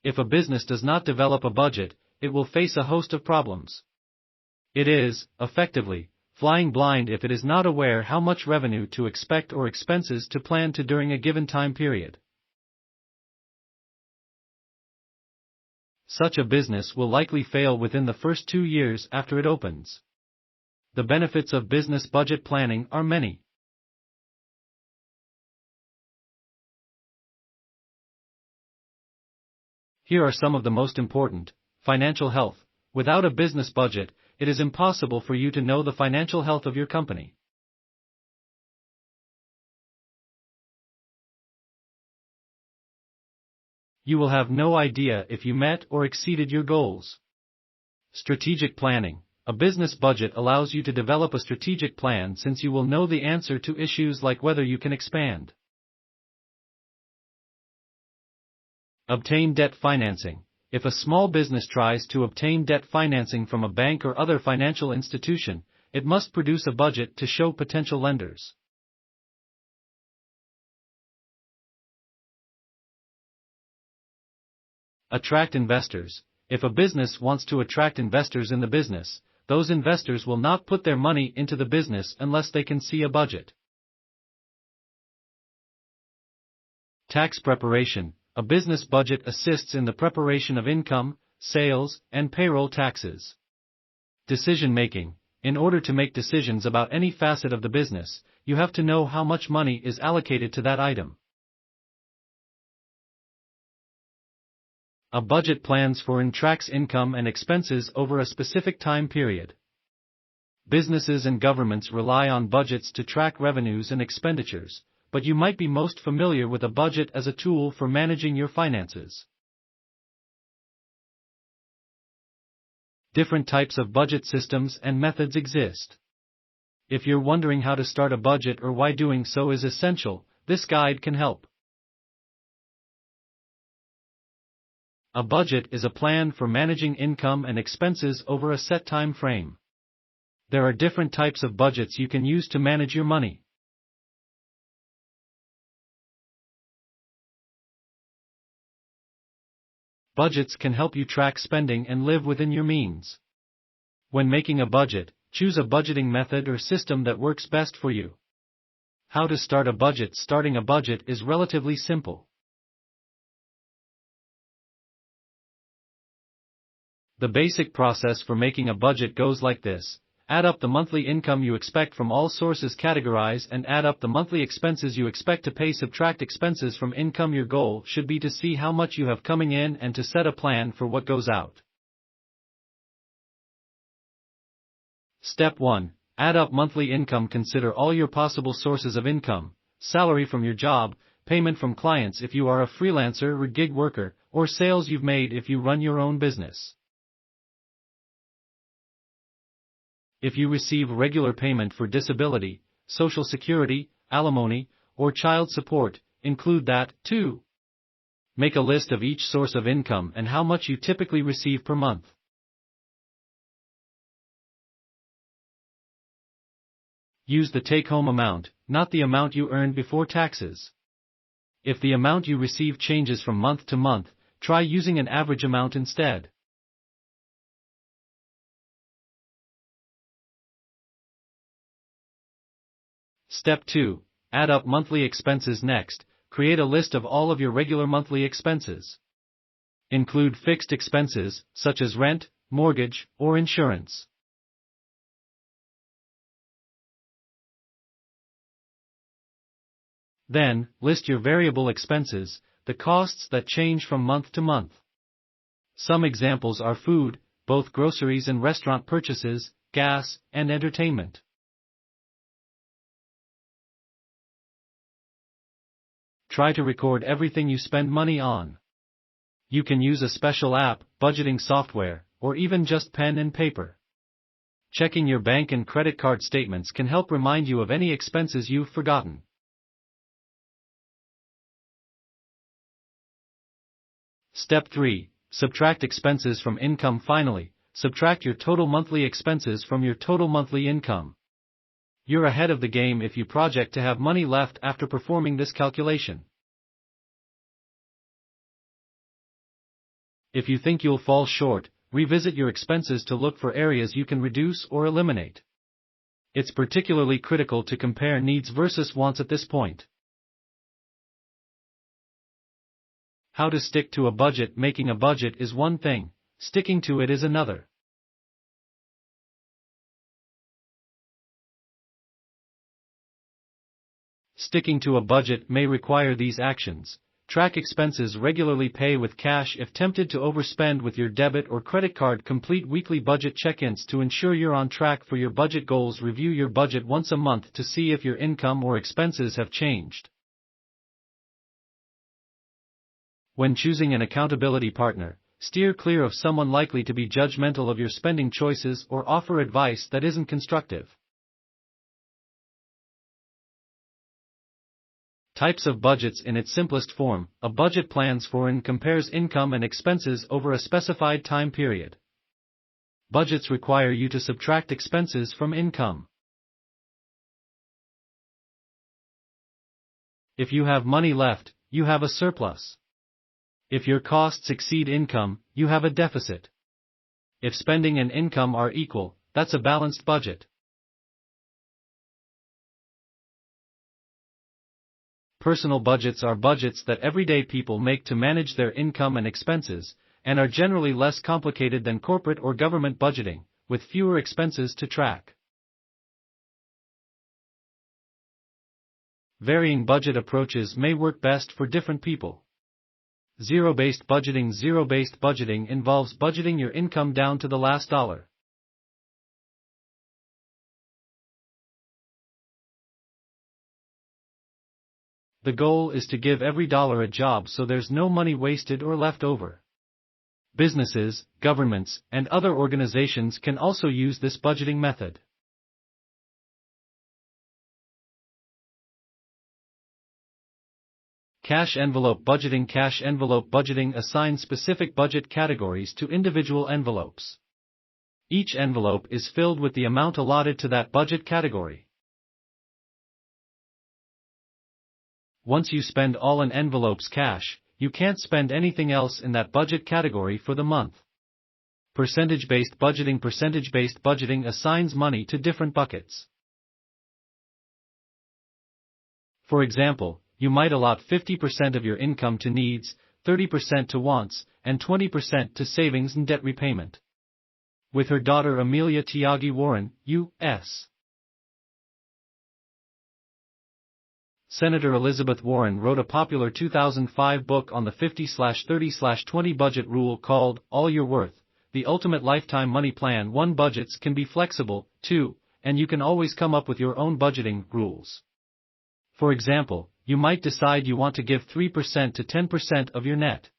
If a business does not develop a budget, it will face a host of problems. It is, effectively, flying blind if it is not aware how much revenue to expect or expenses to plan to during a given time period. Such a business will likely fail within the first 2 years after it opens. The benefits of business budget planning are many. Here are some of the most important. Financial health. Without a business budget, it is impossible for you to know the financial health of your company. You will have no idea if you met or exceeded your goals. Strategic planning. A business budget allows you to develop a strategic plan since you will know the answer to issues like whether you can expand. Obtain debt financing. If a small business tries to obtain debt financing from a bank or other financial institution, it must produce a budget to show potential lenders. Attract investors. If a business wants to attract investors in the business, those investors will not put their money into the business unless they can see a budget. Tax preparation. A business budget assists in the preparation of income, sales, and payroll taxes. Decision making. In order to make decisions about any facet of the business, you have to know how much money is allocated to that item. A budget plans for and tracks income and expenses over a specific time period. Businesses and governments rely on budgets to track revenues and expenditures, but you might be most familiar with a budget as a tool for managing your finances. Different types of budget systems and methods exist. If you're wondering how to start a budget or why doing so is essential, this guide can help. A budget is a plan for managing income and expenses over a set time frame. There are different types of budgets you can use to manage your money. Budgets can help you track spending and live within your means. When making a budget, choose a budgeting method or system that works best for you. How to start a budget? Starting a budget is relatively simple. The basic process for making a budget goes like this. Add up the monthly income you expect from all sources, categorize and add up the monthly expenses you expect to pay, subtract expenses from income. Your goal should be to see how much you have coming in and to set a plan for what goes out. Step 1. Add up monthly income. Consider all your possible sources of income: salary from your job, payment from clients if you are a freelancer or gig worker, or sales you've made if you run your own business. If you receive regular payment for disability, Social Security, alimony, or child support, include that, too. Make a list of each source of income and how much you typically receive per month. Use the take-home amount, not the amount you earned before taxes. If the amount you receive changes from month to month, try using an average amount instead. Step 2. Add up monthly expenses. Next, create a list of all of your regular monthly expenses. Include fixed expenses, such as rent, mortgage, or insurance. Then, list your variable expenses, the costs that change from month to month. Some examples are food, both groceries and restaurant purchases, gas, and entertainment. Try to record everything you spend money on. You can use a special app, budgeting software, or even just pen and paper. Checking your bank and credit card statements can help remind you of any expenses you've forgotten. Step 3. Subtract expenses from income. Finally, subtract your total monthly expenses from your total monthly income. You're ahead of the game if you project to have money left after performing this calculation. If you think you'll fall short, revisit your expenses to look for areas you can reduce or eliminate. It's particularly critical to compare needs versus wants at this point. How to stick to a budget. Making a budget is one thing, sticking to it is another. Sticking to a budget may require these actions. Track expenses regularly. Pay with cash if tempted to overspend with your debit or credit card. Complete weekly budget check-ins to ensure you're on track for your budget goals. Review your budget once a month to see if your income or expenses have changed. When choosing an accountability partner, steer clear of someone likely to be judgmental of your spending choices or offer advice that isn't constructive. Types of budgets. In its simplest form, a budget plans for and compares income and expenses over a specified time period. Budgets require you to subtract expenses from income. If you have money left, you have a surplus. If your costs exceed income, you have a deficit. If spending and income are equal, that's a balanced budget. Personal budgets are budgets that everyday people make to manage their income and expenses, and are generally less complicated than corporate or government budgeting, with fewer expenses to track. Varying budget approaches may work best for different people. Zero-based budgeting. Zero-based budgeting involves budgeting your income down to the last dollar. The goal is to give every dollar a job so there's no money wasted or left over. Businesses, governments, and other organizations can also use this budgeting method. Cash envelope budgeting. Cash envelope budgeting assigns specific budget categories to individual envelopes. Each envelope is filled with the amount allotted to that budget category. Once you spend all an envelope's cash, you can't spend anything else in that budget category for the month. Percentage-based budgeting. Percentage-based budgeting assigns money to different buckets. For example, you might allot 50% of your income to needs, 30% to wants, and 20% to savings and debt repayment. With her daughter Amelia Tiagi Warren, U.S. Senator Elizabeth Warren wrote a popular 2005 book on the 50/30/20 budget rule called All You're Worth, The Ultimate Lifetime Money Plan. 1. Budgets can be flexible, too, and you can always come up with your own budgeting rules. For example, you might decide you want to give 3% to 10% of your net.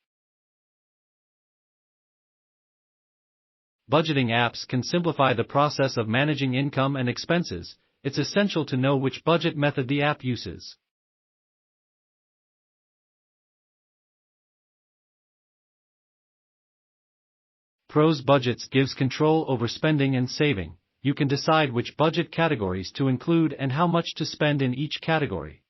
Budgeting apps can simplify the process of managing income and expenses. It's essential to know which budget method the app uses. Pros. Budgets gives control over spending and saving. You can decide which budget categories to include and how much to spend in each category.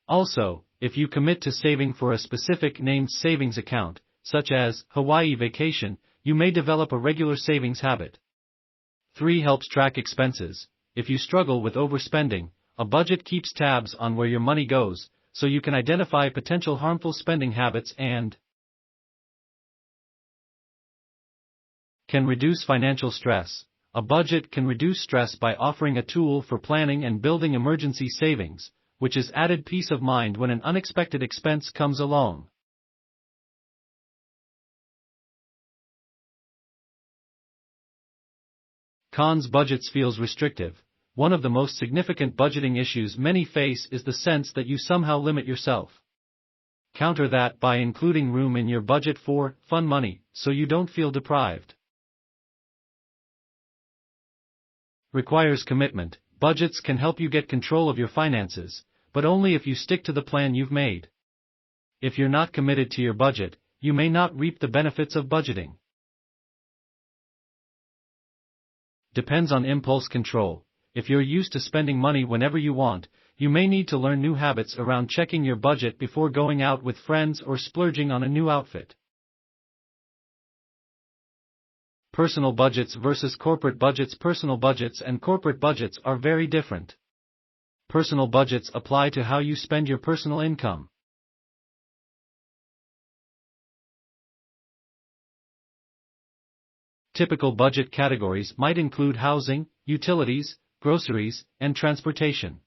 Also, if you commit to saving for a specific named savings account, such as Hawaii vacation, you may develop a regular savings habit. 3. Helps track expenses. If you struggle with overspending, a budget keeps tabs on where your money goes, so you can identify potential harmful spending habits and can reduce financial stress. A budget can reduce stress by offering a tool for planning and building emergency savings, which is added peace of mind when an unexpected expense comes along. Cons. Budgets feels restrictive. One of the most significant budgeting issues many face is the sense that you somehow limit yourself. Counter that by including room in your budget for fun money, so you don't feel deprived. Requires commitment. Budgets can help you get control of your finances, but only if you stick to the plan you've made. If you're not committed to your budget, you may not reap the benefits of budgeting. Depends on impulse control. If you're used to spending money whenever you want, You may need to learn new habits around checking your budget before going out with friends or splurging on a new outfit. Personal budgets versus corporate budgets. Personal budgets and corporate budgets are very different. Personal budgets apply to how you spend your personal income. Typical budget categories might include housing, utilities, groceries, and transportation.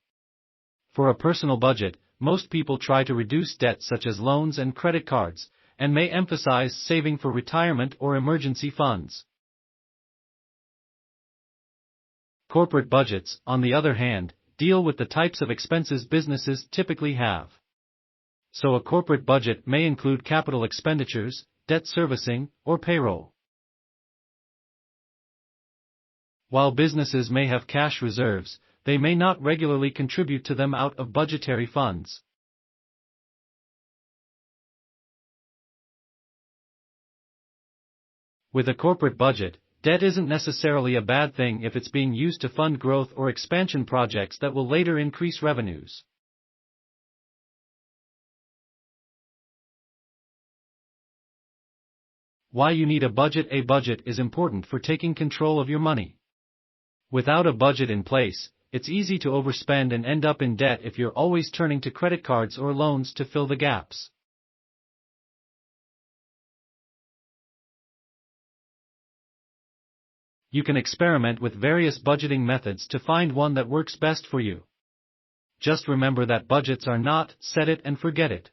For a personal budget, most people try to reduce debt such as loans and credit cards, and may emphasize saving for retirement or emergency funds. Corporate budgets, on the other hand, deal with the types of expenses businesses typically have. So a corporate budget may include capital expenditures, debt servicing, or payroll. While businesses may have cash reserves, they may not regularly contribute to them out of budgetary funds. With a corporate budget, debt isn't necessarily a bad thing if it's being used to fund growth or expansion projects that will later increase revenues. Why you need a budget. A budget is important for taking control of your money. Without a budget in place, it's easy to overspend and end up in debt if you're always turning to credit cards or loans to fill the gaps. You can experiment with various budgeting methods to find one that works best for you. Just remember that budgets are not set it and forget it.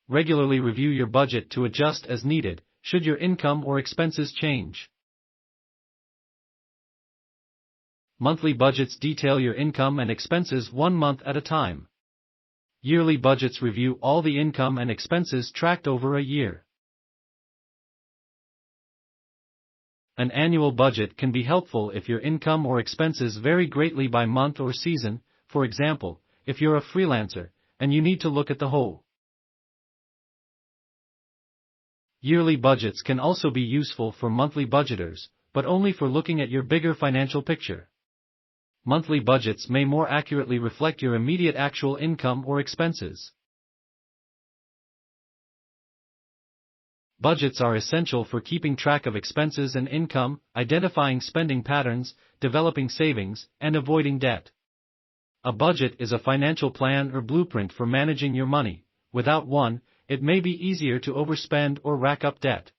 Regularly review your budget to adjust as needed, should your income or expenses change. Monthly budgets detail your income and expenses 1 month at a time. Yearly budgets review all the income and expenses tracked over a year. An annual budget can be helpful if your income or expenses vary greatly by month or season, for example, if you're a freelancer, and you need to look at the whole. Yearly budgets can also be useful for monthly budgeters, but only for looking at your bigger financial picture. Monthly budgets may more accurately reflect your immediate actual income or expenses. Budgets are essential for keeping track of expenses and income, identifying spending patterns, developing savings, and avoiding debt. A budget is a financial plan or blueprint for managing your money. Without one, it may be easier to overspend or rack up debt.